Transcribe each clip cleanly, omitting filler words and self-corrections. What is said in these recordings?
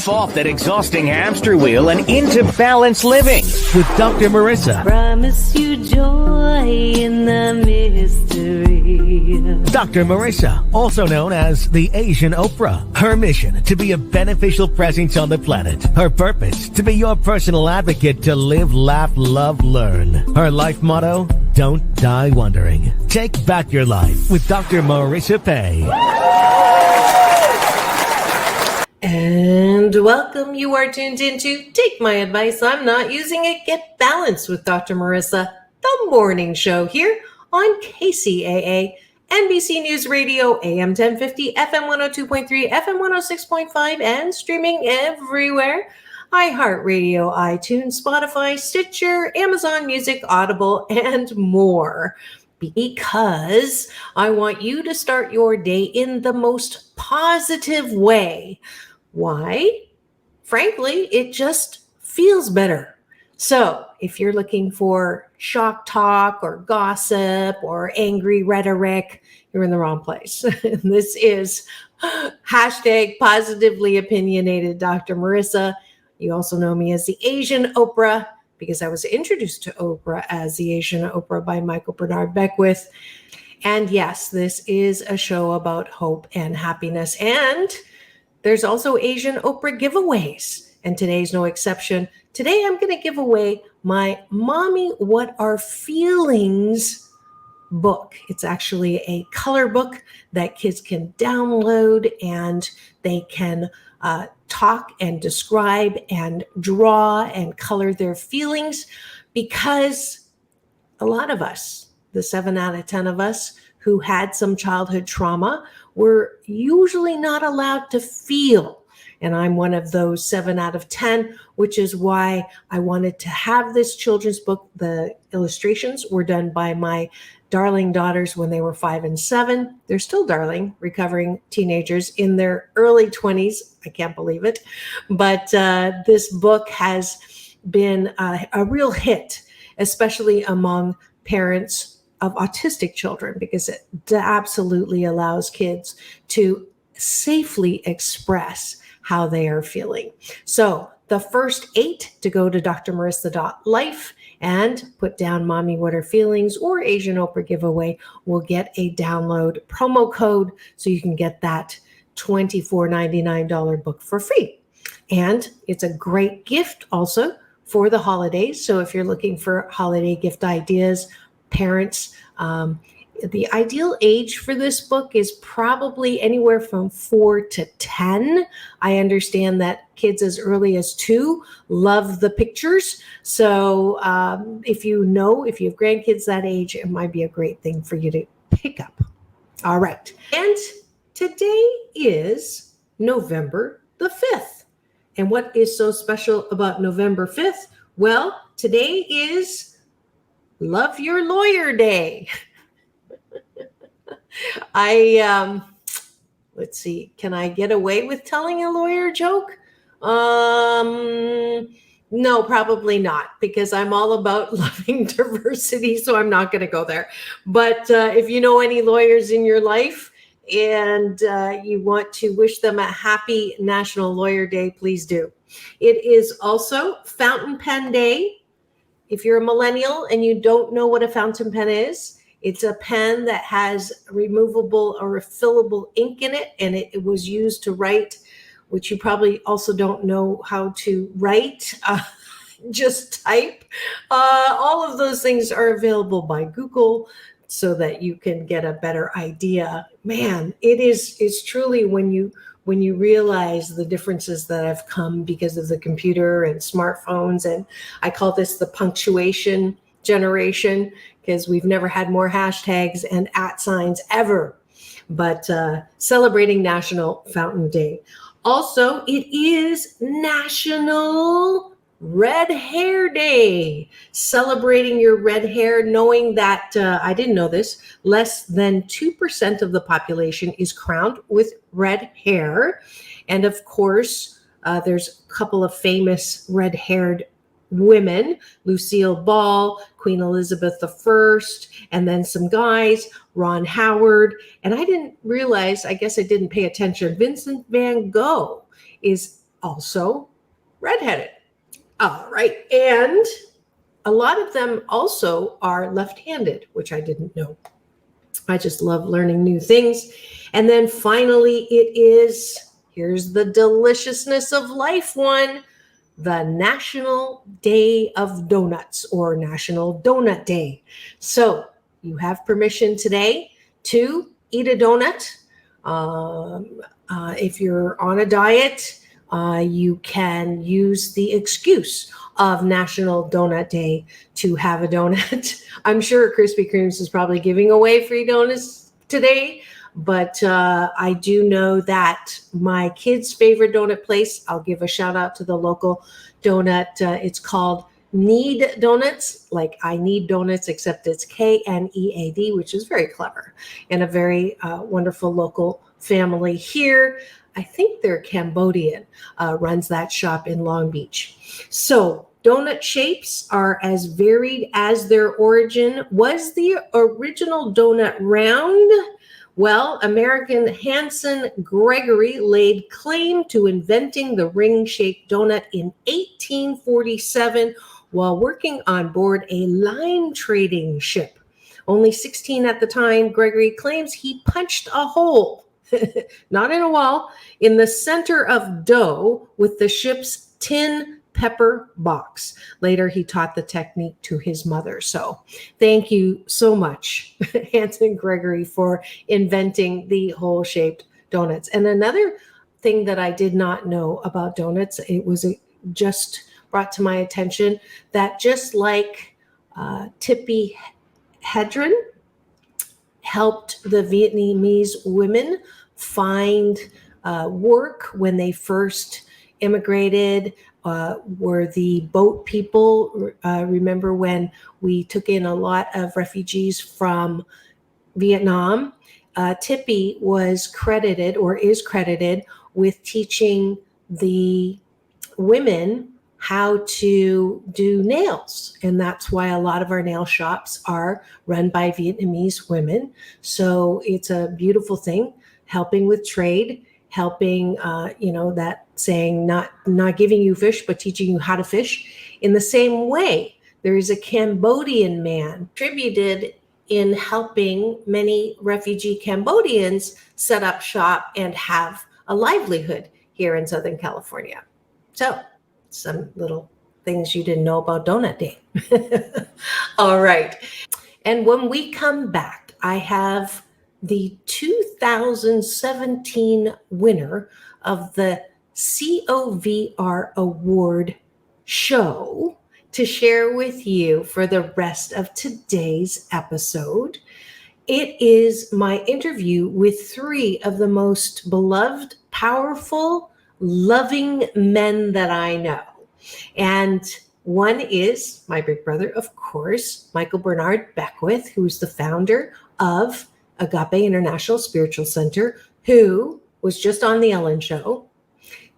Jump off that exhausting hamster wheel and into balanced living with Dr. Marissa. Promise you joy in the mystery. Dr. Marissa, also known as the Asian Oprah. Her mission, to be a beneficial presence on the planet. Her purpose, to be your personal advocate to live, laugh, love, learn. Her life motto, don't die wondering. Take back your life with Dr. Marissa Pay. And welcome. You are tuned into Take My Advice, I'm Not Using It, Get Balanced with Dr. Marissa, the morning show here on KCAA, NBC News Radio, AM 1050, FM 102.3, FM 106.5, and streaming everywhere. iHeartRadio, iTunes, Spotify, Stitcher, Amazon Music, Audible, and more. Because I want you to start your day in the most positive way. Why? Frankly, it just feels better. So if you're looking for shock talk or gossip or angry rhetoric, you're in the wrong place. This is hashtag positively opinionated Dr. Marissa. You also know me as the Asian Oprah because I was introduced to Oprah as the Asian Oprah by Michael Bernard Beckwith. And yes, this is a show about hope and happiness. And there's also Asian Oprah giveaways, and today's no exception. Today, I'm going to give away my Mommy, What Are Feelings book. It's actually a color book that kids can download, and they can talk and describe and draw and color their feelings, because a lot of us, the 7 out of 10 of us who had some childhood trauma, were usually not allowed to feel. And I'm one of those 7 out of 10, which is why I wanted to have this children's book. The illustrations were done by my darling daughters when they were 5 and 7. They're still darling, recovering teenagers in their early 20s. I can't believe it. But this book has been a real hit, especially among parents of autistic children, because it absolutely allows kids to safely express how they are feeling. So the first 8 to go to drmarissa.life and put down Mommy, What Are Feelings or Asian Oprah giveaway will get a download promo code so you can get that $24.99 book for free. And it's a great gift also for the holidays. So if you're looking for holiday gift ideas, parents, the ideal age for this book is probably anywhere from 4 to 10. I understand that kids as early as 2 love the pictures. So if you have grandkids that age, it might be a great thing for you to pick up. All right. And today is November the 5th. And what is so special about November 5th? Well, today is Love Your Lawyer Day. Let's see, can I get away with telling a lawyer joke? No, probably not, because I'm all about loving diversity, so I'm not going to go there. But if you know any lawyers in your life and you want to wish them a happy National Lawyer Day, please do. It is also Fountain Pen Day. If you're a millennial and you don't know what a fountain pen is, it's a pen that has removable or refillable ink in it, and it was used to write, which you probably also don't know how to write, just type. All of those things are available by Google so that you can get a better idea. Man, it's truly when you realize the differences that have come because of the computer and smartphones. And I call this the punctuation generation, because we've never had more hashtags and @ ever. But celebrating National Fountain Day. Also, it is National Red Hair Day. Celebrating your red hair, knowing that, I didn't know this, less than 2% of the population is crowned with red hair. And of course, there's a couple of famous red-haired women, Lucille Ball, Queen Elizabeth I, and then some guys, Ron Howard. And I didn't realize, I guess I didn't pay attention, Vincent van Gogh is also redheaded. All right. And a lot of them also are left-handed, which I didn't know. I just love learning new things. And then finally, here's the deliciousness of life one, the National Day of Donuts, or National Donut Day. So you have permission today to eat a donut. If you're on a diet, you can use the excuse of National Donut Day to have a donut. I'm sure Krispy Kreme's is probably giving away free donuts today, but I do know that my kids' favorite donut place, I'll give a shout out to the local donut. It's called Need Donuts, like I need donuts, except it's KNEAD, which is very clever, and a very wonderful local family here. I think they're Cambodian, runs that shop in Long Beach. So donut shapes are as varied as their origin. Was the original donut round? Well, American Hanson Gregory laid claim to inventing the ring-shaped donut in 1847 while working on board a line trading ship. Only 16 at the time, Gregory claims he punched a hole, not in a wall, in the center of dough with the ship's tin pepper box. Later, he taught the technique to his mother. So thank you so much, Hanson Gregory, for inventing the hole-shaped donuts. And another thing that I did not know about donuts, it was just brought to my attention that just like Tippi Hedren helped the Vietnamese women find work when they first immigrated, were the boat people. Remember when we took in a lot of refugees from Vietnam? Tippi was credited, or is credited, with teaching the women how to do nails. And that's why a lot of our nail shops are run by Vietnamese women. So it's a beautiful thing, helping with trade, helping, that saying, not giving you fish, but teaching you how to fish. In the same way, there is a Cambodian man contributed in helping many refugee Cambodians set up shop and have a livelihood here in Southern California. So some little things you didn't know about Donut Day. All right. And when we come back, I have the 2017 winner of the COVR Award show to share with you for the rest of today's episode. It is my interview with three of the most beloved, powerful, loving men that I know. And one is my big brother, of course, Michael Bernard Beckwith, who's the founder of Agape International Spiritual Center, who was just on the Ellen Show,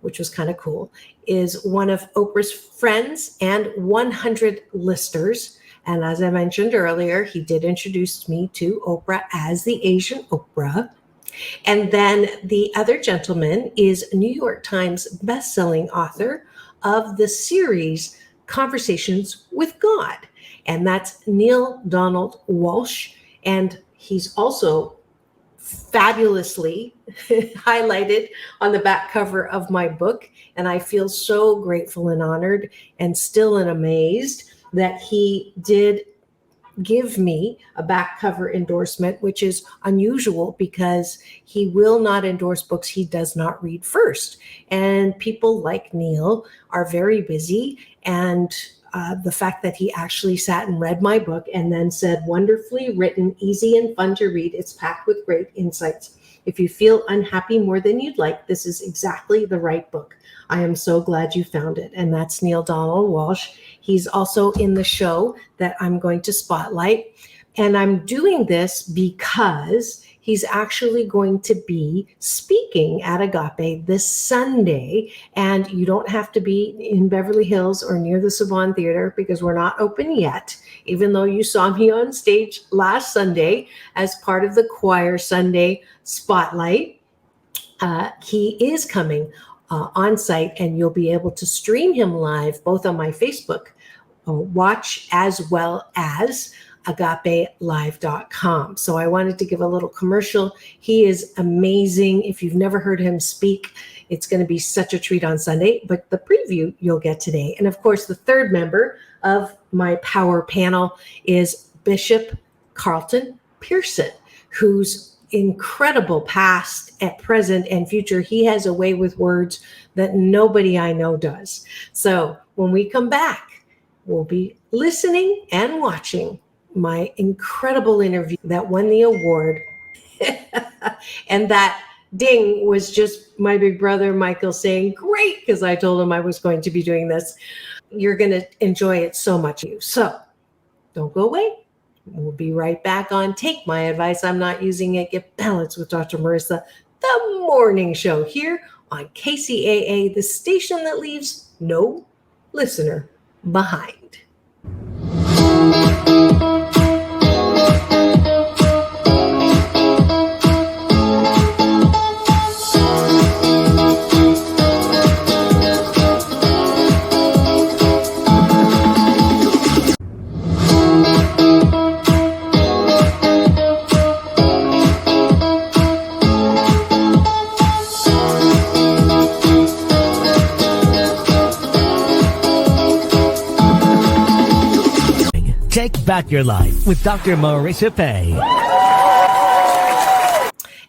which was kind of cool, is one of Oprah's friends and 100 listers. And as I mentioned earlier, he did introduce me to Oprah as the Asian Oprah. And then the other gentleman is New York Times bestselling author of the series Conversations with God. And that's Neale Donald Walsch. And he's also fabulously highlighted on the back cover of my book. And I feel so grateful and honored and still amazed that he did give me a back cover endorsement, which is unusual because he will not endorse books he does not read first. And people like Neale are very busy. And the fact that he actually sat and read my book and then said, wonderfully written, easy and fun to read. It's packed with great insights. If you feel unhappy more than you'd like, this is exactly the right book. I am so glad you found it. And that's Neale Donald Walsch. He's also in the show that I'm going to spotlight. And I'm doing this because he's actually going to be speaking at Agape this Sunday. And you don't have to be in Beverly Hills or near the Saban Theater because we're not open yet, even though you saw me on stage last Sunday as part of the Choir Sunday Spotlight. He is coming on site, and you'll be able to stream him live both on my Facebook watch as well as agapelive.com. So I wanted to give a little commercial. He is amazing. If you've never heard him speak, it's going to be such a treat on Sunday, but the preview you'll get today. And of course, the third member of my power panel is Bishop Carlton Pearson, whose incredible past, at present, and future. He has a way with words that nobody I know does. So when we come back, we'll be listening and watching my incredible interview that won the award. And that ding was just my big brother, Michael, saying, great, because I told him I was going to be doing this. You're going to enjoy it so much. So don't go away. We'll be right back on Take My Advice, I'm Not Using It, Get Balanced with Dr. Marissa, the morning show here on KCAA, the station that leaves no listener behind. Take back your life with Dr. Marissa Pay.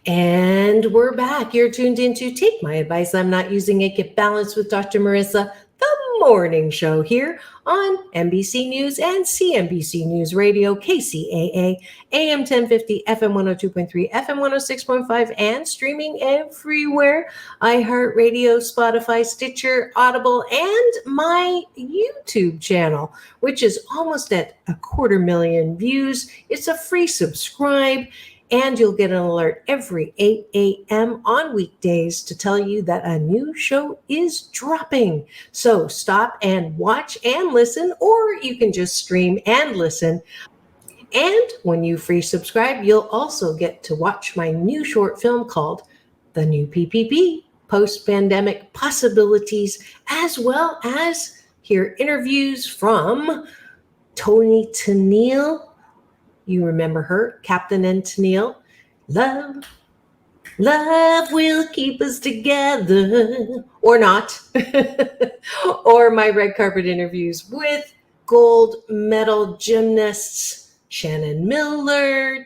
And we're back. You're tuned into Take My Advice, I'm Not Using It, Get Balanced with Dr. Marissa, the morning show here on NBC News and CNBC News Radio, KCAA, AM 1050, FM 102.3, FM 106.5, and streaming everywhere. iHeartRadio, Spotify, Stitcher, Audible, and my YouTube channel, which is almost at 250,000 views. It's a free subscribe. And you'll get an alert every 8 a.m. on weekdays to tell you that a new show is dropping. So stop and watch and listen, or you can just stream and listen. And when you free subscribe, you'll also get to watch my new short film called The New PPP, Post-Pandemic Possibilities, as well as hear interviews from Tony Tennille. You remember her, Captain and Tennille. Love will keep us together, or not. Or my red carpet interviews with gold medal gymnasts Shannon Miller,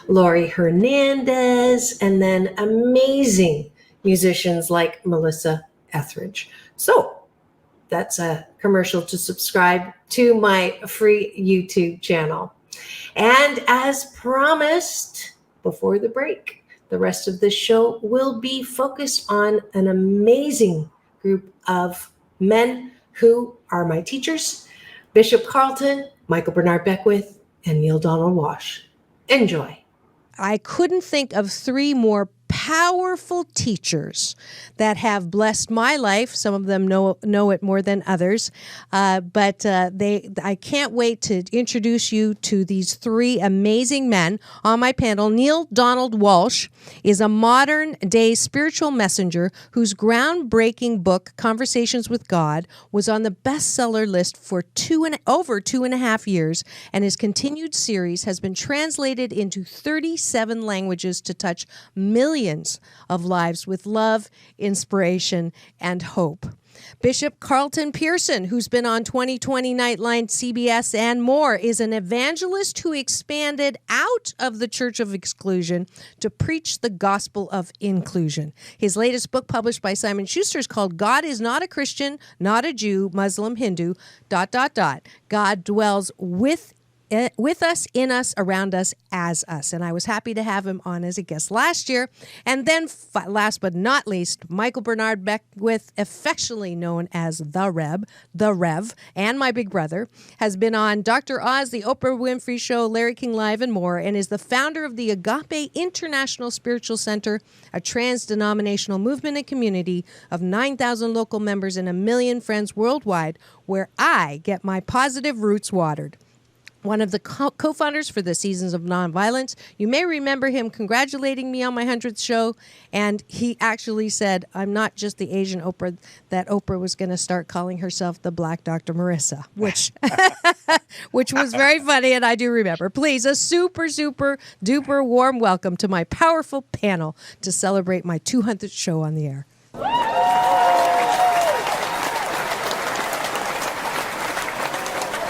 Laurie Hernandez, and then amazing musicians like Melissa Etheridge. So that's a commercial to subscribe to my free YouTube channel. And as promised before the break, the rest of this show will be focused on an amazing group of men who are my teachers, Bishop Carlton, Michael Bernard Beckwith, and Neale Donald Walsch. Enjoy. I couldn't think of three more powerful teachers that have blessed my life. Some of them know it more than others, but I can't wait to introduce you to these three amazing men on my panel. Neale Donald Walsch is a modern-day spiritual messenger whose groundbreaking book, Conversations with God, was on the bestseller list for over 2.5 years, and his continued series has been translated into 37 languages to touch millions of lives with love, inspiration, and hope. Bishop Carlton Pearson, who's been on 2020 Nightline, CBS, and more, is an evangelist who expanded out of the Church of Exclusion to preach the gospel of inclusion. His latest book, published by Simon Schuster, is called God is Not a Christian, Not a Jew, Muslim, Hindu, ... God dwells with us, in us, around us, as us. And I was happy to have him on as a guest last year. And then last but not least, Michael Bernard Beckwith, affectionately known as the Rev, and my big brother, has been on Dr. Oz, the Oprah Winfrey Show, Larry King Live, and more, and is the founder of the Agape International Spiritual Center, a trans-denominational movement and community of 9,000 local members and 1 million friends worldwide, where I get my positive roots watered. one of the co-founders for the Seasons of Nonviolence. You may remember him congratulating me on my 100th show, and he actually said, I'm not just the Asian Oprah, that Oprah was going to start calling herself the Black Dr. Marissa, which which was very funny, and I do remember. Please, a super, super duper warm welcome to my powerful panel to celebrate my 200th show on the air.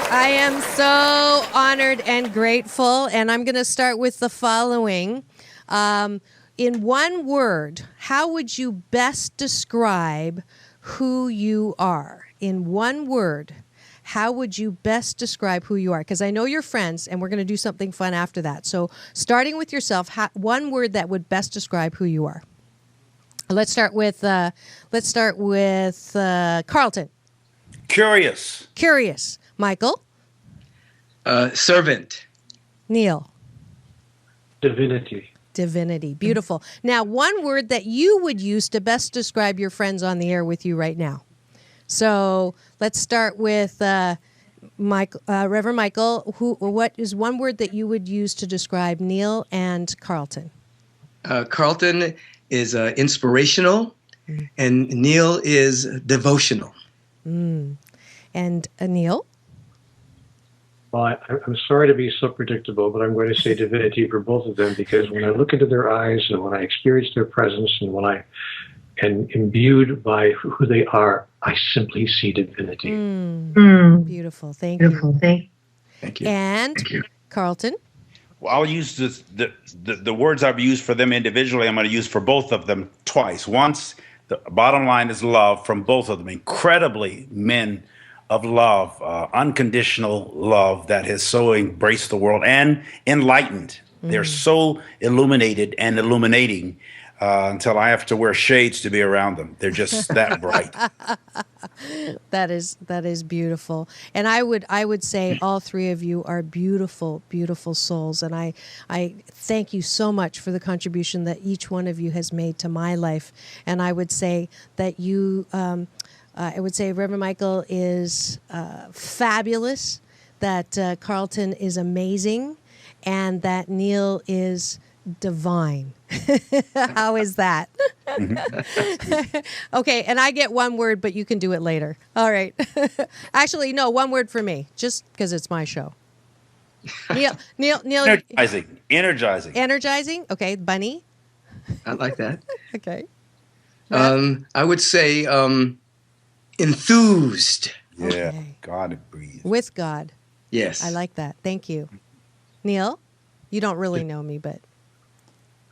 I am so honored and grateful, and I'm going to start with the following. In one word, how would you best describe who you are? In one word, how would you best describe who you are? Because I know you're friends, and we're going to do something fun after that. So starting with yourself, one word that would best describe who you are. Let's start with Carlton. Curious. Curious. Michael? Servant. Neale? Divinity. Divinity. Beautiful. Now, one word that you would use to best describe your friends on the air with you right now. So let's start with Reverend Michael. What is one word that you would use to describe Neale and Carlton? Carlton is inspirational, and Neale is devotional. And Neale? Well, I'm sorry to be so predictable, but I'm going to say divinity for both of them, because when I look into their eyes and when I experience their presence and when I am imbued by who they are, I simply see divinity. Beautiful. Thank you. Thank you. And Thank you. Carlton? Well, I'll use the words I've used for them individually. I'm going to use for both of them twice. Once, the bottom line is love from both of them. Incredibly men of love, unconditional love that has so embraced the world and enlightened. They're so illuminated and illuminating until I have to wear shades to be around them. They're just that bright. That is beautiful. And I would say all three of you are beautiful, beautiful souls. And I thank you so much for the contribution that each one of you has made to my life. And I would say that you, I would say Reverend Michael is fabulous, that Carlton is amazing, and that Neale is divine. How is that? Okay, and I get one word, but you can do it later. All right. Actually, no, one word for me, just because it's my show. Neale. Energizing. Okay, Bunny. I like that. Okay. I would say enthused. Yeah, Okay. God breathe. With God. Yes. I like that. Thank you. Neale, you don't really know me, but.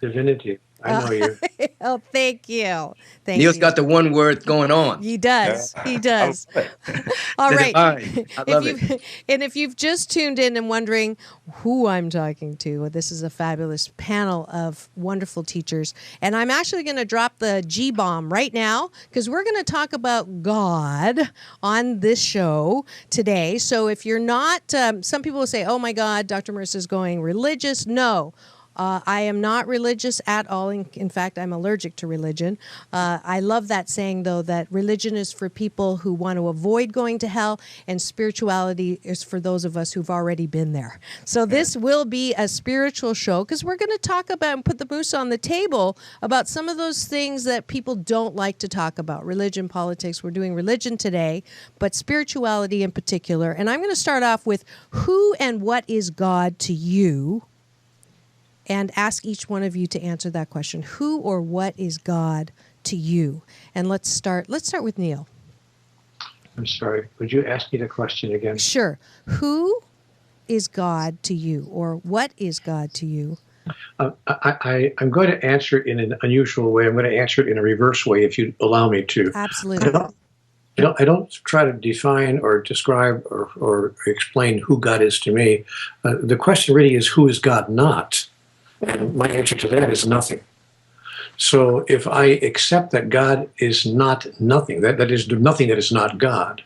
Divinity. I know you. Oh, thank you. Thank Neale's you. got the one word going on. He does. Yeah. He does. I love it. All The right. divine. I love it. And if you've just tuned in and wondering who I'm talking to, well, this is a fabulous panel of wonderful teachers. And I'm actually going to drop the G-bomb right now, because we're going to talk about God on this show today. So if you're not, some people will say, oh my God, Dr. Marissa is going religious. No. I am not religious at all. In fact, I'm allergic to religion. I love that saying, though, that religion is for people who want to avoid going to hell, and spirituality is for those of us who've already been there. So this will be a spiritual show, because we're going to talk about and put the moose on the table about some of those things that people don't like to talk about. Religion, politics. We're doing religion today, but spirituality in particular. And I'm going to start off with who and what is God to you? And ask each one of you to answer that question. Who or what is God to you? And let's start with Neale. I'm sorry. Would you ask me the question again? Sure. Who is God to you, or what is God to you? I'm going to answer it in an unusual way. I'm going to answer it in a reverse way, if you allow me to. Absolutely. I don't try to define or describe or explain who God is to me. The question really is, who is God not? And my answer to that is nothing. So if I accept that God is not nothing, that is nothing that is not God,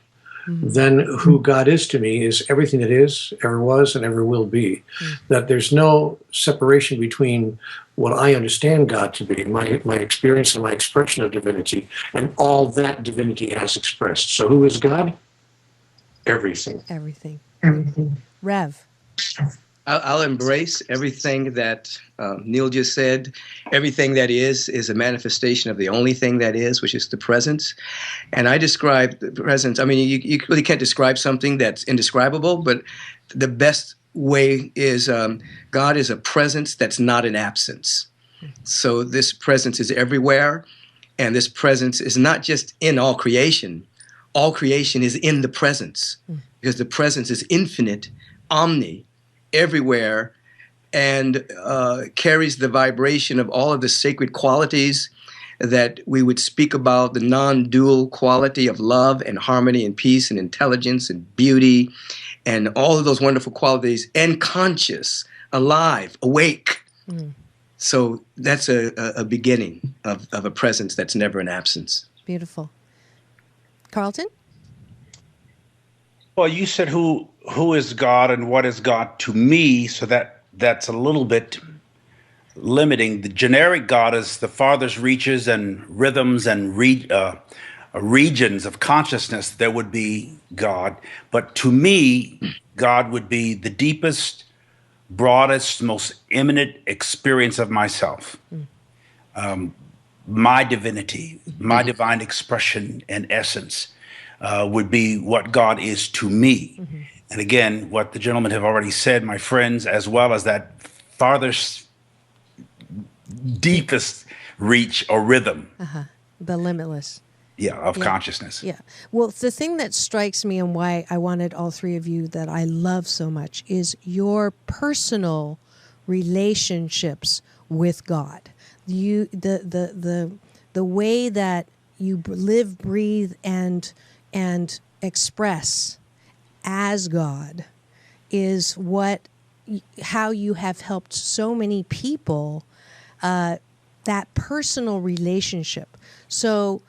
then who God is to me is everything that is, ever was, and ever will be. That there's no separation between what I understand God to be, my experience and my expression of divinity, and all that divinity has expressed. So who is God? Everything. Everything. Everything. Rev. I'll embrace everything that Neale just said. Everything that is a manifestation of the only thing that is, which is the presence. And I describe the presence. I mean, you really can't describe something that's indescribable, but the best way is God is a presence that's not an absence. So this presence is everywhere, and this presence is not just in all creation. All creation is in the presence, because the presence is infinite, omni, everywhere, and carries the vibration of all of the sacred qualities that we would speak about, the non-dual quality of love and harmony and peace and intelligence and beauty and all of those wonderful qualities, and conscious, alive, awake. So that's a beginning of a presence that's never an absence. Beautiful. Carlton? Well, you said who is God and what is God to me, so that's a little bit limiting. The generic God is the farthest reaches and rhythms and regions of consciousness. There would be God. But to me, God would be the deepest, broadest, most imminent experience of myself. My divinity, my divine expression and essence would be what God is to me. And again, what the gentlemen have already said, my friends, as well as that farthest, deepest reach or rhythm. The limitless. Of consciousness. Yeah. Well, the thing that strikes me and why I wanted all three of you that I love so much is your personal relationships with God. The way that you live, breathe, and express as God is how you have helped so many people, that personal relationship. So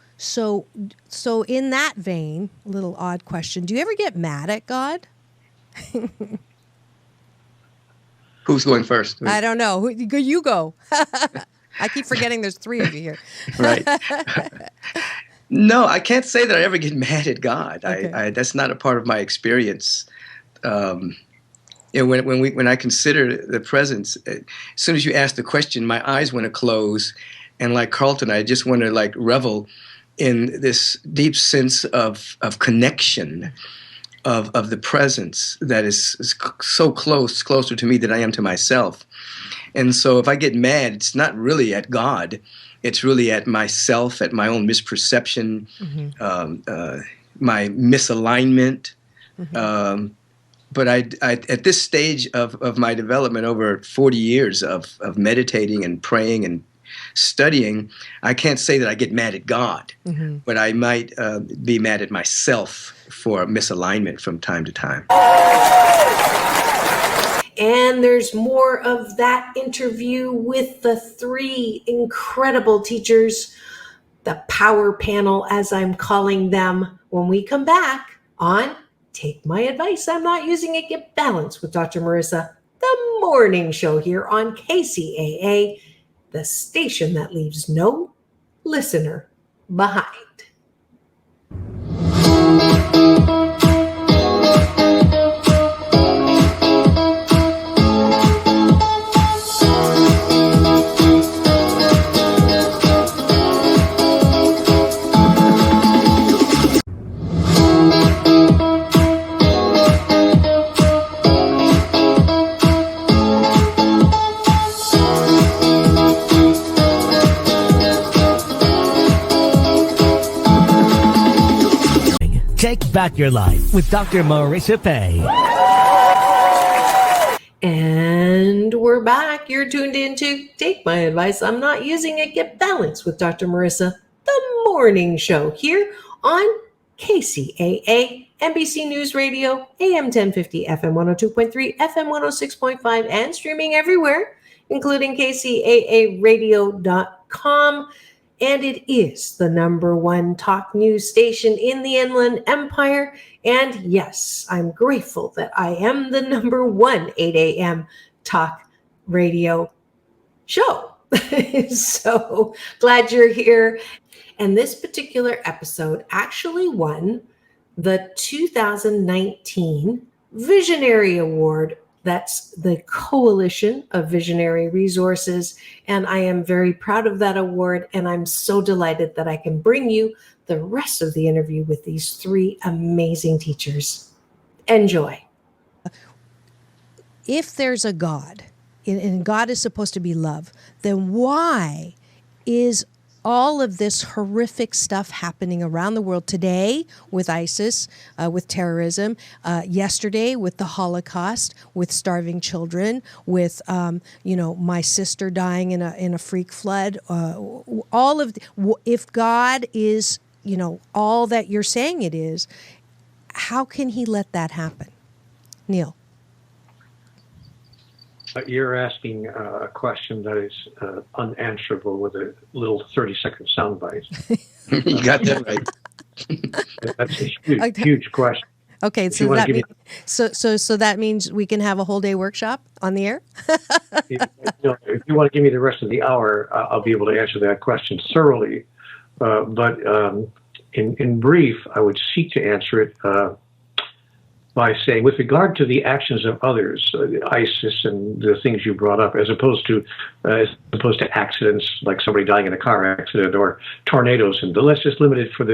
in that vein, a little odd question, do you ever get mad at God? Who's going first? I don't know. You go. I keep forgetting there's three of you here. Right. No, I can't say that I ever get mad at God. Okay. That's not a part of my experience. When I consider the presence, as soon as you ask the question, my eyes want to close, and like Carlton, I just want to like revel in this deep sense of connection, of the presence that is so close, closer to me than I am to myself. And so if I get mad, it's not really at God. It's really at myself, at my own misperception, my misalignment. But I at this stage of my development, over 40 years of meditating and praying and studying, I can't say that I get mad at God, but I might be mad at myself for misalignment from time to time. And there's more of that interview with the three incredible teachers, the power panel, as I'm calling them, when we come back on Take My Advice, I'm Not Using It, Get Balanced with Dr. Marissa, the morning show here on KCAA, the station that leaves no listener behind. Take back your life with Dr. Marissa Pay. And we're back. You're tuned in to Take My Advice, I'm Not Using It, Get Balanced with Dr. Marissa, the morning show here on KCAA, NBC News Radio, AM 1050, FM 102.3, FM 106.5, and streaming everywhere, including KCAAradio.com. And it is the #1 talk news station in the Inland Empire. And yes, I'm grateful that I am the #1 8 a.m. talk radio show. So glad you're here. And this particular episode actually won the 2019 Visionary Award That's the Coalition of Visionary Resources. And I am very proud of that award. And I'm so delighted that I can bring you the rest of the interview with these three amazing teachers. Enjoy. If there's a God, and God is supposed to be love, then why is all of this horrific stuff happening around the world today with ISIS, with terrorism, yesterday with the Holocaust, with starving children, with my sister dying in a freak flood? If God is all that you're saying it is, how can He let that happen, Neale? You're asking a question that is unanswerable with a little 30-second soundbite. You got that right. That's a huge question. Okay, so that means we can have a whole day workshop on the air? If you want to give me the rest of the hour, I'll be able to answer that question thoroughly. But in brief, I would seek to answer it by saying, with regard to the actions of others, ISIS and the things you brought up, as opposed to accidents like somebody dying in a car accident or tornadoes, and let's just limit it for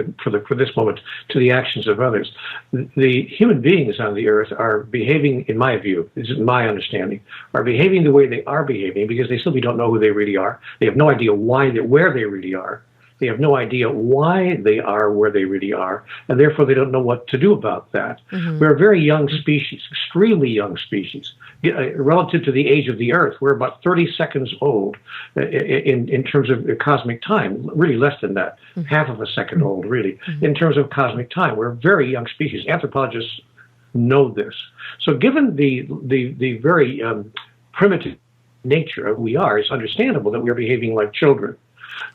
this moment to the actions of others. The human beings on the earth are behaving, in my view, this is my understanding, are behaving the way they are behaving because they simply don't know who they really are. They have no idea where they really are. They have no idea why they are where they really are, and therefore they don't know what to do about that. Mm-hmm. We're a very young species, extremely young species. Relative to the age of the Earth, we're about 30 seconds old in terms of cosmic time, really less than that, half of a second old, really, in terms of cosmic time. We're a very young species. Anthropologists know this. So given the very primitive nature of who we are, it's understandable that we're behaving like children.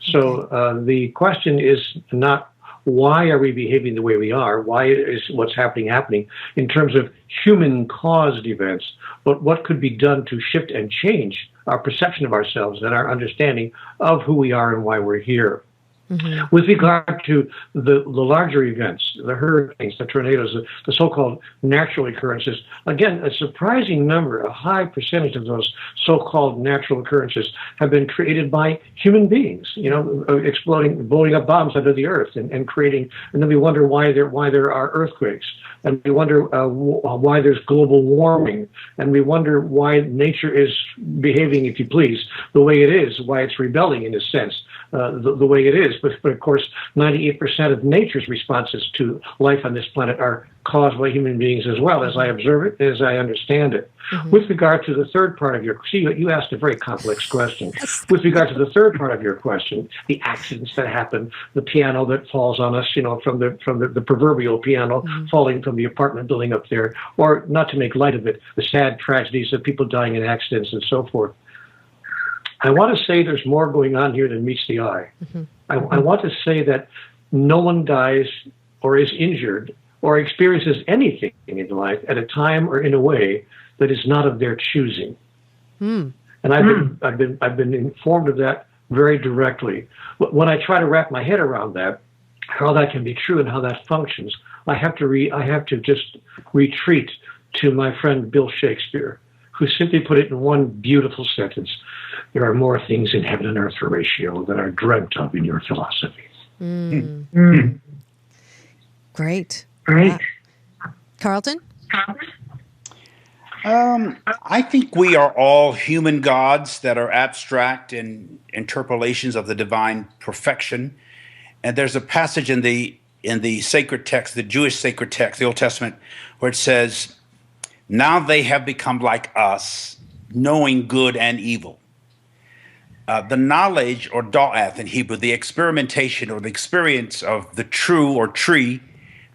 So the question is not why are we behaving the way we are, why is what's happening in terms of human-caused events, but what could be done to shift and change our perception of ourselves and our understanding of who we are and why we're here. Mm-hmm. With regard to the larger events, the hurricanes, the tornadoes, the so-called natural occurrences, again, a surprising number, a high percentage of those so-called natural occurrences have been created by human beings, blowing up bombs under the earth and creating, and then we wonder why there are earthquakes, and we wonder why there's global warming, and we wonder why nature is behaving, if you please, the way it is, why it's rebelling in a sense. The way it is. But of course, 98% of nature's responses to life on this planet are caused by human beings as well, as I observe it, as I understand it. Mm-hmm. With regard to the third part of you asked a very complex question. With regard to the third part of your question, the accidents that happen, the piano that falls on us, from the proverbial piano falling from the apartment building up there, or not to make light of it, the sad tragedies of people dying in accidents and so forth. I want to say there's more going on here than meets the eye. Mm-hmm. I want to say that no one dies or is injured or experiences anything in life at a time or in a way that is not of their choosing. Mm. And I've been informed of that very directly. When I try to wrap my head around that, how that can be true and how that functions, I have to just retreat to my friend Bill Shakespeare, who simply put it in one beautiful sentence: there are more things in heaven and earth, Horatio, than are dreamt of in your philosophy. Mm. Mm. Great. Carlton? I think we are all human gods that are abstract in interpolations of the divine perfection. And there's a passage in the sacred text, the Jewish sacred text, the Old Testament, where it says, "Now they have become like us, knowing good and evil." The knowledge, or da'ath in Hebrew, the experimentation or the experience of the true or tree,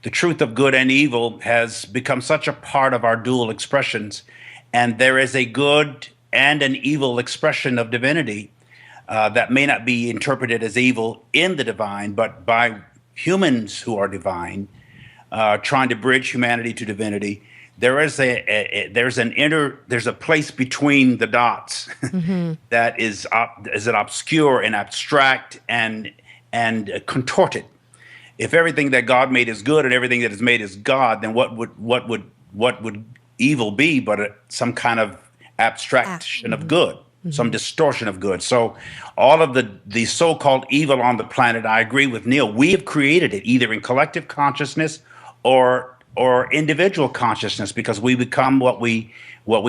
the truth of good and evil, has become such a part of our dual expressions. And there is a good and an evil expression of divinity that may not be interpreted as evil in the divine, but by humans who are divine, trying to bridge humanity to divinity. There's a place between the dots mm-hmm. that is obscure and abstract and contorted. If everything that God made is good and everything that is made is God, then what would evil be but some kind of abstraction of good, some distortion of good. So all of the so-called evil on the planet, I agree with Neale, we have created it either in collective consciousness or individual consciousness, because we become what we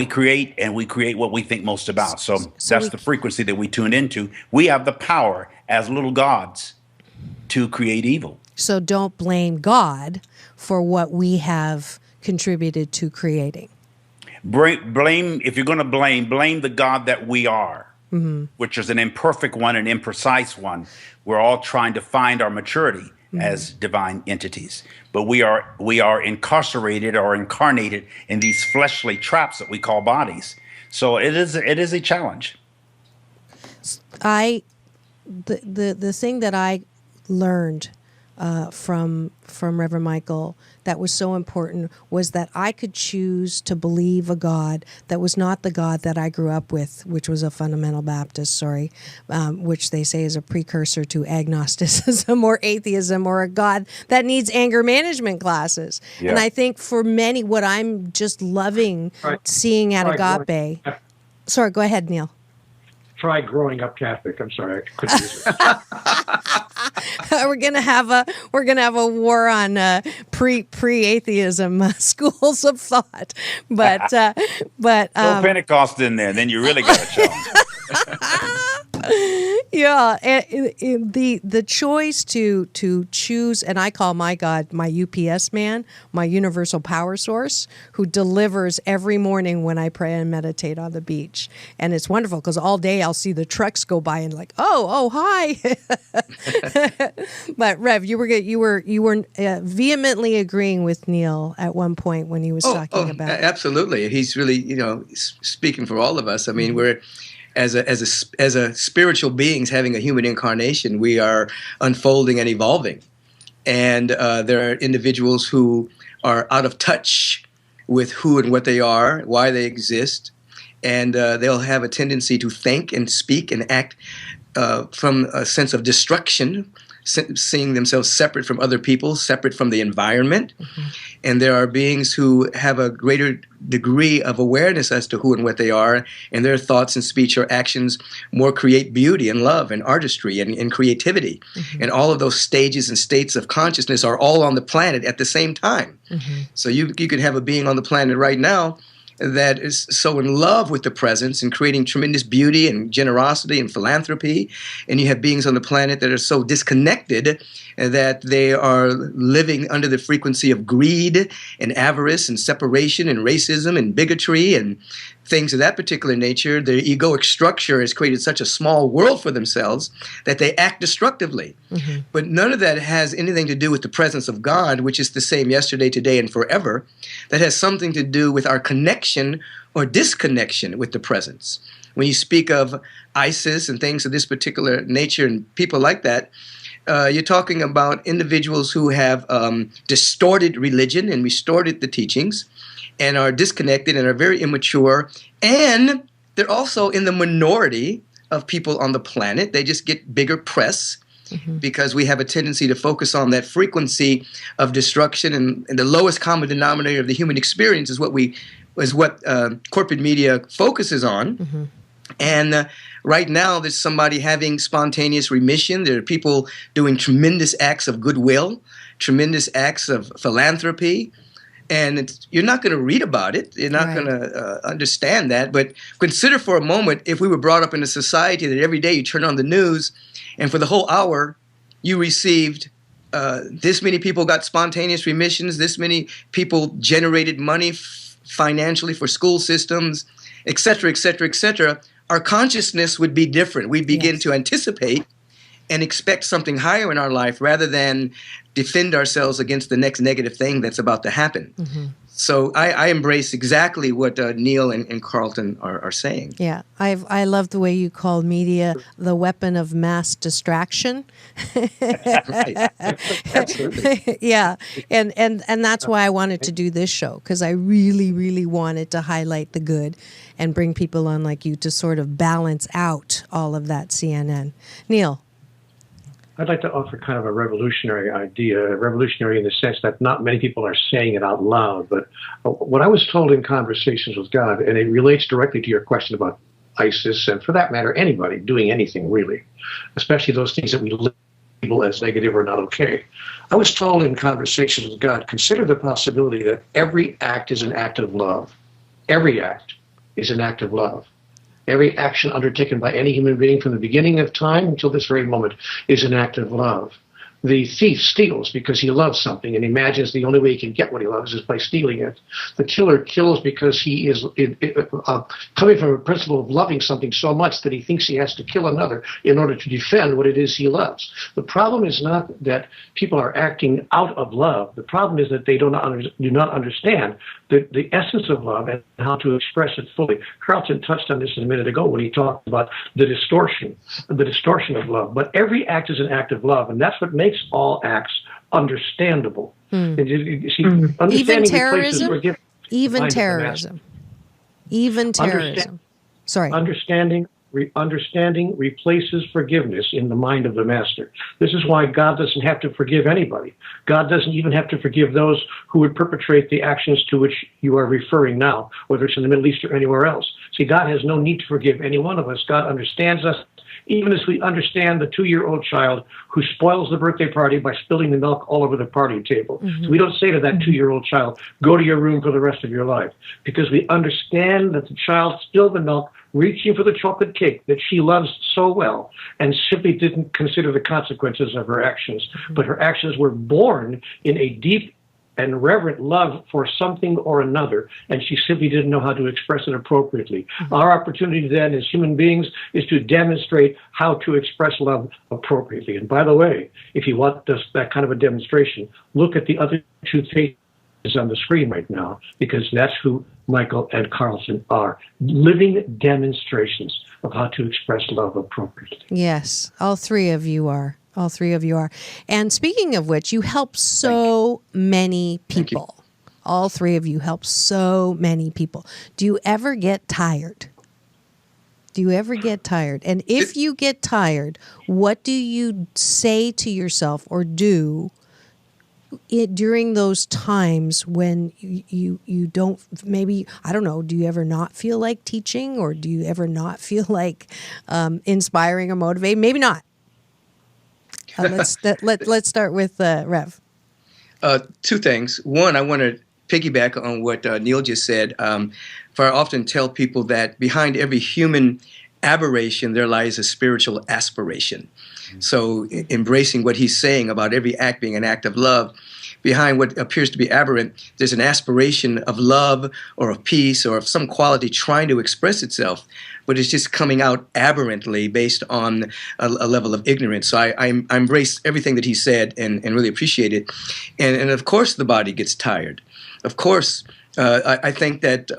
create, and we create what we think most about. So that's the frequency that we tune into. We have the power as little gods to create evil. So don't blame God for what we have contributed to creating. Blame, if you're going to blame the God that we are, which is an imperfect one, an imprecise one. We're all trying to find our maturity as divine entities, but we are incarcerated or incarnated in these fleshly traps that we call bodies. So it is a challenge. The thing that I learned from Reverend Michael that was so important was that I could choose to believe a God that was not the God that I grew up with, which was a fundamental Baptist, which they say is a precursor to agnosticism or atheism, or a God that needs anger management classes. Yeah. And I think for many, what I'm just loving seeing at Agape. Sorry, go ahead, Neale. Try growing up Catholic. I'm sorry, I couldn't use it. We're gonna have a war on pre-atheism schools of thought, but no Pentecost in there, then you really got a challenge. Yeah, the choice to choose, and I call my God my UPS man, my universal power source, who delivers every morning when I pray and meditate on the beach, and it's wonderful because all day I'll see the trucks go by and like, oh hi. But Rev, you were vehemently agreeing with Neale at one point when he was talking about it. Absolutely. He's really speaking for all of us. I mean, we're as a spiritual beings having a human incarnation, we are unfolding and evolving, and there are individuals who are out of touch with who and what they are, why they exist, and they'll have a tendency to think and speak and act from a sense of destruction, seeing themselves separate from other people, separate from the environment. And there are beings who have a greater degree of awareness as to who and what they are, and their thoughts and speech or actions more create beauty and love and artistry and creativity. And all of those stages and states of consciousness are all on the planet at the same time. So you could have a being on the planet right now that is so in love with the presence and creating tremendous beauty and generosity and philanthropy. And you have beings on the planet that are so disconnected that they are living under the frequency of greed and avarice and separation and racism and bigotry and things of that particular nature. Their egoic structure has created such a small world for themselves that they act destructively. But none of that has anything to do with the presence of God, which is the same yesterday, today, and forever. That has something to do with our connection or disconnection with the presence. When you speak of ISIS and things of this particular nature and people like that, you're talking about individuals who have distorted religion and distorted the teachings, and are disconnected and are very immature, and they're also in the minority of people on the planet. They just get bigger press because we have a tendency to focus on that frequency of destruction, and the lowest common denominator of the human experience is what corporate media focuses on. And right now, there's somebody having spontaneous remission. There are people doing tremendous acts of goodwill, tremendous acts of philanthropy. And you're not going to read about it. You're not going to understand that. But consider for a moment if we were brought up in a society that every day you turn on the news and for the whole hour you received this many people got spontaneous remissions, this many people generated money financially for school systems, et cetera, et cetera, et cetera. Our consciousness would be different. We'd begin to anticipate and expect something higher in our life rather than defend ourselves against the next negative thing that's about to happen. So I embrace exactly what Neale and Carlton are saying. Yeah, I love the way you called media the weapon of mass distraction. Right. Absolutely. Yeah, and that's why I wanted to do this show, because I really, really wanted to highlight the good and bring people on like you to sort of balance out all of that CNN. Neale. I'd like to offer kind of a revolutionary idea, revolutionary in the sense that not many people are saying it out loud. But what I was told in conversations with God, and it relates directly to your question about ISIS, and for that matter, anybody doing anything really, especially those things that we label as negative or not okay. I was told in conversations with God, consider the possibility that every act is an act of love. Every act is an act of love. Every action undertaken by any human being from the beginning of time until this very moment is an act of love. The thief steals because he loves something and imagines the only way he can get what he loves is by stealing it. The killer kills because he is coming from a principle of loving something so much that he thinks he has to kill another in order to defend what it is he loves. The problem is not that people are acting out of love. The problem is that they do not understand the essence of love and how to express it fully. Carlton touched on this a minute ago when he talked about the distortion of love. But every act is an act of love, and that's what makes all acts understandable. You see, Even terrorism? Even terrorism. Even terrorism. Sorry. Understanding replaces forgiveness in the mind of the master. This is why God doesn't have to forgive anybody. God doesn't even have to forgive those who would perpetrate the actions to which you are referring now, whether it's in the Middle East or anywhere else. See, God has no need to forgive any one of us. God understands us, even as we understand the 2-year-old child who spoils the birthday party by spilling the milk all over the party table. So we don't say to that 2-year-old child, go to your room for the rest of your life, because we understand that the child spilled the milk reaching for the chocolate cake that she loves so well and simply didn't consider the consequences of her actions. But her actions were born in a deep and reverent love for something or another, and she simply didn't know how to express it appropriately. Our opportunity then as human beings is to demonstrate how to express love appropriately. And by the way, if you want that kind of a demonstration, look at the other two faces on the screen right now, because that's who Michael and Carlton are, living demonstrations of how to express love appropriately. Yes, all three of you are. All three of you are. And speaking of which, you help so many people. All three of you help so many people. Do you ever get tired? Do you ever get tired? And if you get tired, what do you say to yourself or do during those times when you don't, maybe, I don't know, do you ever not feel like teaching, or do you ever not feel like inspiring or motivating? Maybe not. Let's start with Rev. Two things. One, I want to piggyback on what Neale just said. For I often tell people that behind every human aberration, there lies a spiritual aspiration. So embracing what he's saying about every act being an act of love, behind what appears to be aberrant, there's an aspiration of love or of peace or of some quality trying to express itself, but it's just coming out aberrantly based on a level of ignorance. So I embrace everything that he said and really appreciate it. And of course the body gets tired. Of course, I think that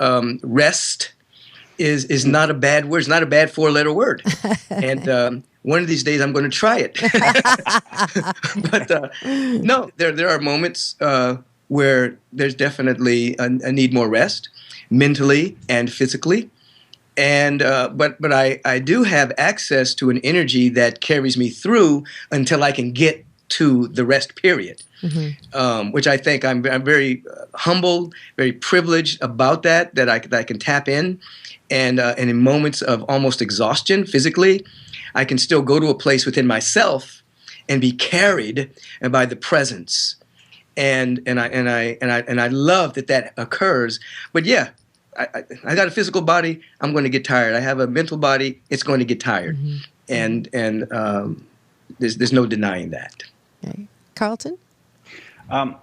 rest is not a bad word. It's not a bad 4-letter word. And one of these days I'm going to try it. But no, there are moments where there's definitely a need more rest, mentally and physically. And but I do have access to an energy that carries me through until I can get to the rest period, which I think I'm very humbled, very privileged about that I can tap in. And in moments of almost exhaustion physically, I can still go to a place within myself and be carried by the presence. And I love that occurs. But yeah, I got a physical body. I'm going to get tired. I have a mental body. It's going to get tired. And there's no denying that. Okay. Carlton? I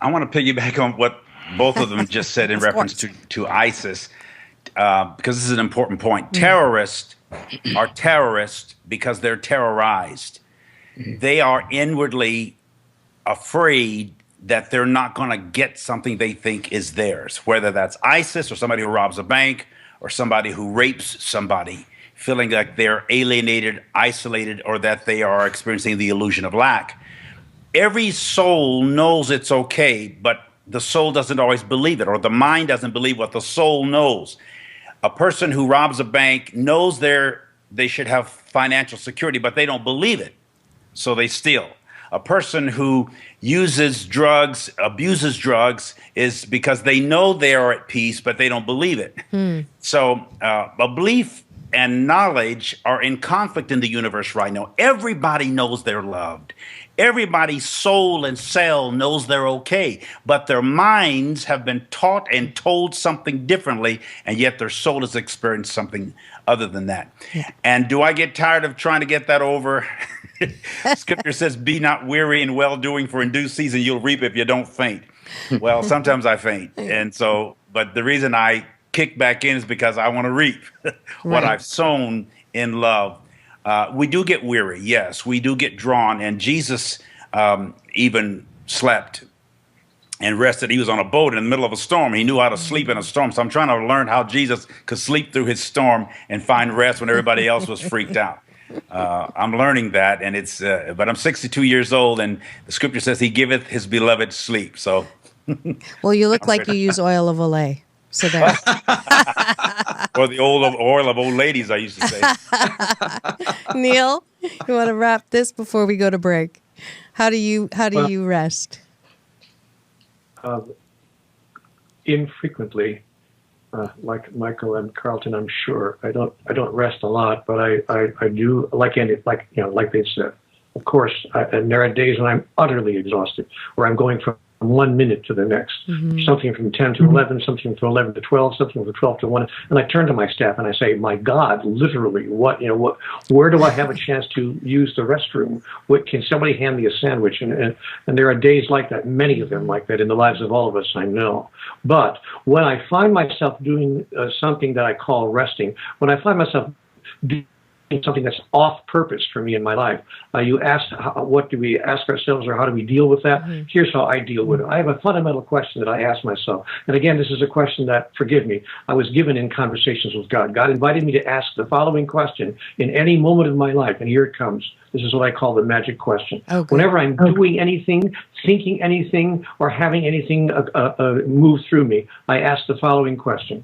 want to piggyback on what both of them just said in reference to ISIS, because this is an important point. Terrorists are terrorists because they're terrorized. They are inwardly afraid that they're not going to get something they think is theirs, whether that's ISIS or somebody who robs a bank or somebody who rapes somebody, feeling like they're alienated, isolated, or that they are experiencing the illusion of lack. Every soul knows it's okay, but the soul doesn't always believe it, or the mind doesn't believe what the soul knows. A person who robs a bank knows they should have financial security, but they don't believe it. so they steal. A person who uses drugs, abuses drugs, is because they know they are at peace, but they don't believe it. So a belief and knowledge are in conflict in the universe right now. Everybody knows they're loved. Everybody's soul and cell knows they're okay, but their minds have been taught and told something differently, and yet their soul has experienced something other than that. Yeah. And do I get tired of trying to get that over? Scripture says, be not weary in well-doing, for in due season you'll reap if you don't faint. Well, sometimes I faint. And so, but the reason I kick back in is because I want to reap what I've sown in love. We do get weary, yes. We do get drawn. And Jesus even slept and rested. He was on a boat in the middle of a storm. He knew how to sleep in a storm. So I'm trying to learn how Jesus could sleep through his storm and find rest when everybody else was freaked out. I'm learning that, and it's. But I'm 62 years old, and the scripture says he giveth his beloved sleep. So, well, you look like you use oil of Olay. So there. Or the oil of old ladies, I used to say. Neale, you want to wrap this before we go to break? How do you rest? Infrequently. Like Michael and Carlton, I'm sure I don't rest a lot, but I do like they said. Of course, and there are days when I'm utterly exhausted, where I'm going from 1 minute to the next, something from 10 to 11, something from 11 to 12, something from 12 to 1, and I turn to my staff and I say, "My God, literally, where do I have a chance to use the restroom? Can somebody hand me a sandwich?" And there are days like that, many of them like that in the lives of all of us, I know. But when I find myself doing something that I call resting, when I find myself doing something that's off purpose for me in my life, you asked, what do we ask ourselves, or how do we deal with that? Here's how I deal with it. I have a fundamental question that I ask myself. And again, this is a question that, forgive me, I was given in conversations with God. God invited me to ask the following question in any moment of my life, and here it comes. This is what I call the magic question. Whenever I'm doing anything, thinking anything, or having anything move through me, I ask the following question.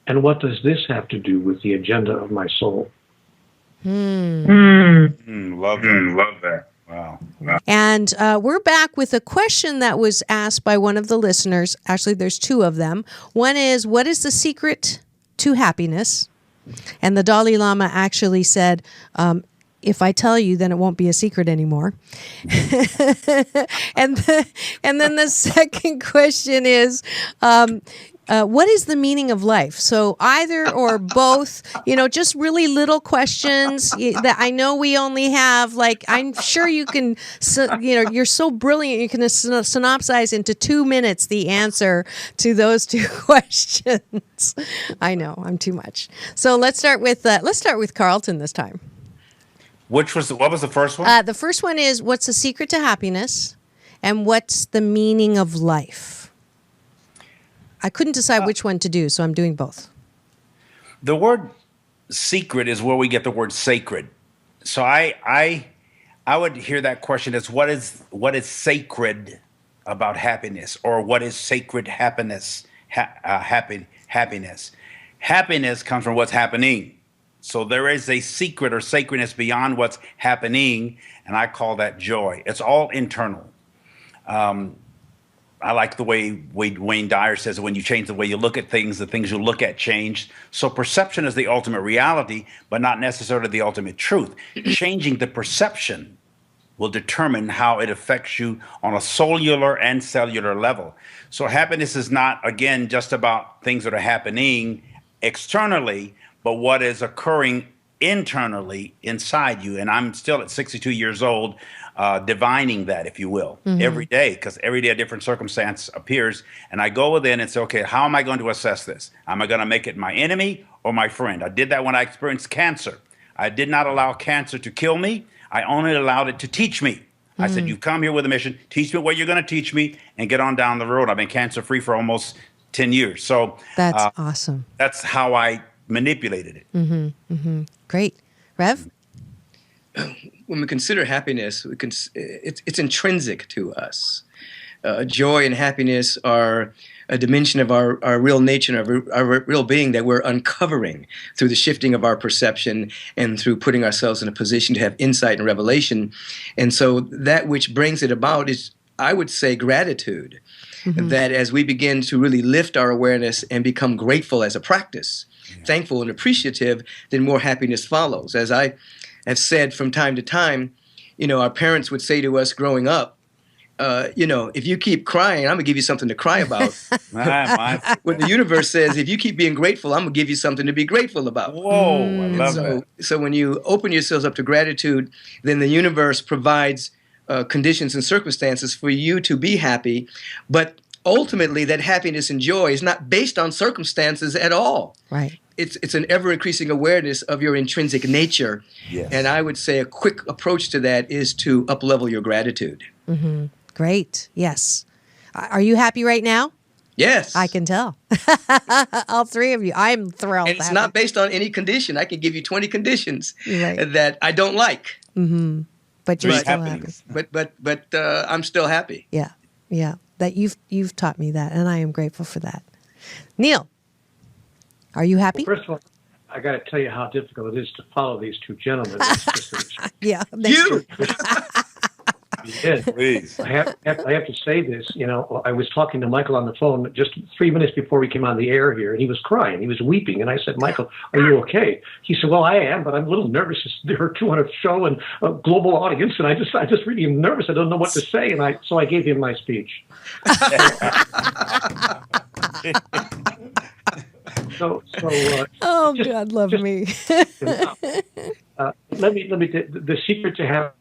And what does this have to do with the agenda of my soul? Love that. Wow. And we're back with a question that was asked by one of the listeners. Actually, there's two of them. One is, what is the secret to happiness? And the Dalai Lama actually said, if I tell you, then it won't be a secret anymore. and then the second question is, what is the meaning of life? So either or both, just really little questions that I know we only have, I'm sure you can, you're so brilliant, you can synopsize into 2 minutes the answer to those two questions. I know, I'm too much. So let's start with Carlton this time. What was the first one? The first one is, what's the secret to happiness? And what's the meaning of life? I couldn't decide which one to do, so I'm doing both. The word secret is where we get the word sacred. So I would hear that question as, what is sacred about happiness, or what is sacred happiness? Happiness. Happiness comes from what's happening. So there is a secret or sacredness beyond what's happening, and I call that joy. It's all internal. I like the way Wayne Dyer says that when you change the way you look at things, the things you look at change. So perception is the ultimate reality, but not necessarily the ultimate truth. Changing the perception will determine how it affects you on a cellular and cellular level. So happiness is not, again, just about things that are happening externally, but what is occurring internally inside you. And I'm still at 62 years old, divining that, if you will, every day, because every day a different circumstance appears. And I go within and say, okay, how am I going to assess this? Am I going to make it my enemy or my friend? I did that when I experienced cancer. I did not allow cancer to kill me. I only allowed it to teach me. I said, you've come here with a mission. Teach me what you're going to teach me and get on down the road. I've been cancer-free for almost 10 years. So that's awesome. That's how I manipulated it. Great. Rev? When we consider happiness, it's intrinsic to us. Joy and happiness are a dimension of our real nature and our real being that we're uncovering through the shifting of our perception and through putting ourselves in a position to have insight and revelation. And so that which brings it about is, I would say, gratitude. That as we begin to really lift our awareness and become grateful as a practice, thankful and appreciative, then more happiness follows. As I have said from time to time, our parents would say to us growing up, if you keep crying, I'm going to give you something to cry about. When the universe says, if you keep being grateful, I'm going to give you something to be grateful about. Whoa, I love that. So when you open yourselves up to gratitude, then the universe provides conditions and circumstances for you to be happy. But ultimately, that happiness and joy is not based on circumstances at all. Right. It's an ever-increasing awareness of your intrinsic nature. Yes. And I would say a quick approach to that is to up-level your gratitude. Great. Yes. Are you happy right now? Yes. I can tell. All three of you. I'm thrilled. And it's not based on any condition. I can give you 20 conditions Right. that I don't like. But you're But still happy. happiness. But I'm still happy. Yeah. Yeah. That you've taught me that, and I am grateful for that. Neale, are you happy? First of all, I got to tell you how difficult it is to follow these two gentlemen. It's just Yeah. You! Yes. Please. I have to say this. I was talking to Michael on the phone just 3 minutes before we came on the air here, and he was crying. He was weeping. And I said, Michael, are you okay? He said, well, I am, but I'm a little nervous. It's their 200th show and a global audience, and I just really am nervous. I don't know what to say. And so I gave him my speech. Oh, God, love me. The secret to happiness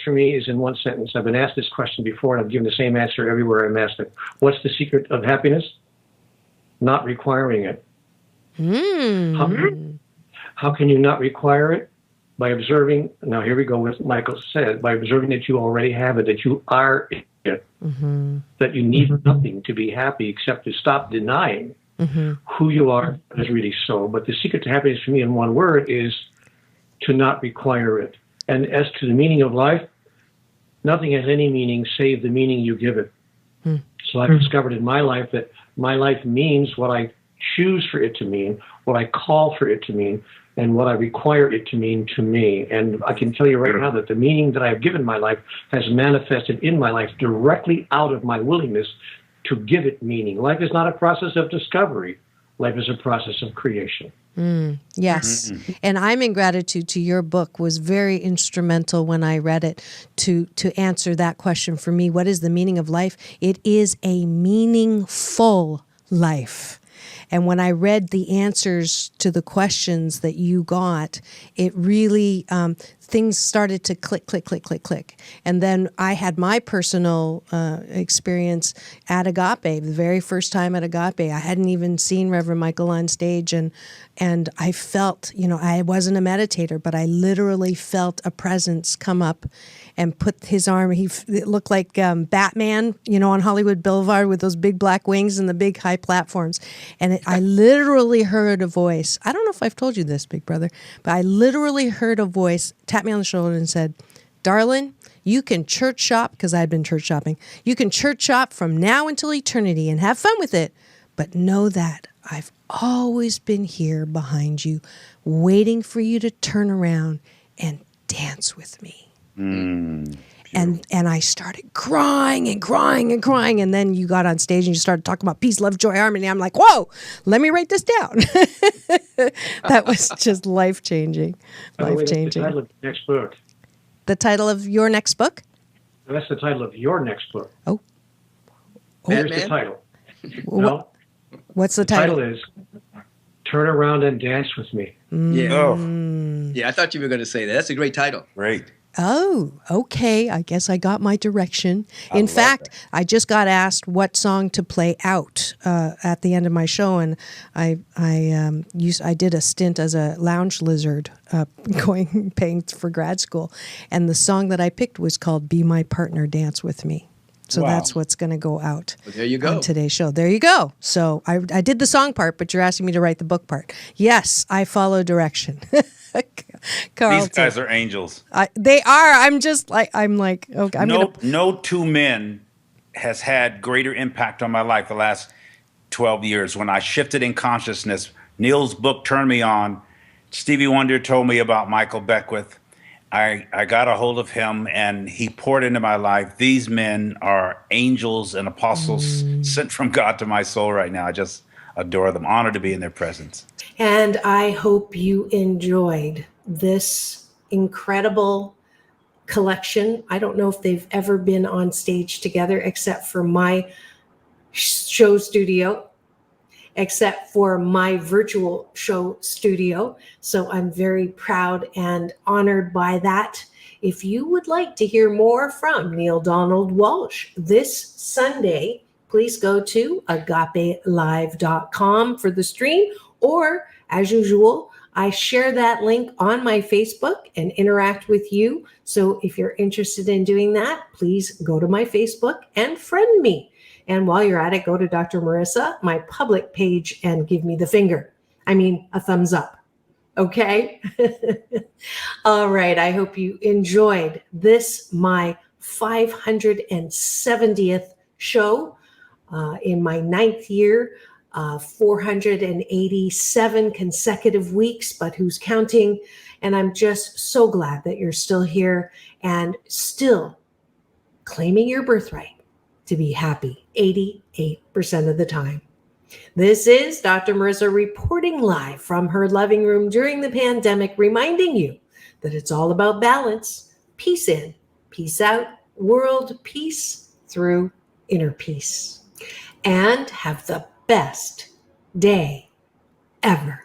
for me is in one sentence. I've been asked this question before, and I've given the same answer everywhere I'm asked it. What's the secret of happiness? Not requiring it. How can you not require it? By observing, now here we go with Michael said, by observing that you already have it, that you are it, that you need nothing to be happy except to stop denying who you are. That is really so. But the secret to happiness for me in one word is to not require it. And as to the meaning of life, nothing has any meaning save the meaning you give it. So I've discovered in my life that my life means what I choose for it to mean, what I call for it to mean, and what I require it to mean to me. And I can tell you right now that the meaning that I've given my life has manifested in my life directly out of my willingness to give it meaning. Life is not a process of discovery. Life is a process of creation. Yes. And I'm in gratitude to your book. Was very instrumental when I read it to answer that question for me. What is the meaning of life? It is a meaningful life. And when I read the answers to the questions that you got, it really, things started to click, click, click, click, click. And then I had my personal experience at Agape, the very first time at Agape. I hadn't even seen Reverend Michael on stage, and I felt, I wasn't a meditator, but I literally felt a presence come up and put his arm, it looked like Batman, on Hollywood Boulevard with those big black wings and the big high platforms. And I literally heard a voice. I don't know if I've told you this, big brother, but I literally heard a voice tap me on the shoulder and said, darling, you can church shop, because I had been church shopping. You can church shop from now until eternity and have fun with it. But know that I've always been here behind you, waiting for you to turn around and dance with me. And I started crying and crying and crying. And then you got on stage and you started talking about peace, love, joy, harmony. I'm like, whoa, let me write this down. That was just life-changing. Life-changing. The title of the next book. The title of your next book? That's the title of your next book. Oh. Here's the title. No? What's the The title is Turn Around and Dance With Me. Yeah. Yeah, I thought you were going to say that. That's a great title. Great. Oh, okay. I guess I got my direction. In fact, I just got asked what song to play out at the end of my show, and I did a stint as a lounge lizard, paying for grad school, and the song that I picked was called "Be My Partner, Dance With Me." So that's what's going to go out there you go. on today's show. There you go. So I did the song part, but you're asking me to write the book part. Yes, I follow direction. Carlton. These guys are angels. They are. I'm like, okay. No two men has had greater impact on my life the last 12 years. When I shifted in consciousness, Neale's book turned me on. Stevie Wonder told me about Michael Beckwith. I got a hold of him, and he poured into my life. These men are angels and apostles sent from God to my soul right now. I just adore them. Honored to be in their presence. And I hope you enjoyed this incredible collection. I don't know if they've ever been on stage together except for my show studio, except for my virtual show studio. So I'm very proud and honored by that. If you would like to hear more from Neale Donald Walsch this Sunday, please go to agapelive.com for the stream, or as usual, I share that link on my Facebook and interact with you. So if you're interested in doing that, please go to my Facebook and friend me. And while you're at it, go to Dr. Marissa, my public page, and give me the finger. I mean, a thumbs up. Okay? All right. I hope you enjoyed this, my 570th show in my 9th year, 487 consecutive weeks, but who's counting? And I'm just so glad that you're still here and still claiming your birthright to be happy 88% of the time. This is Dr. Marissa reporting live from her living room during the pandemic, reminding you that it's all about balance, peace in, peace out, world peace through inner peace. And have the best day ever.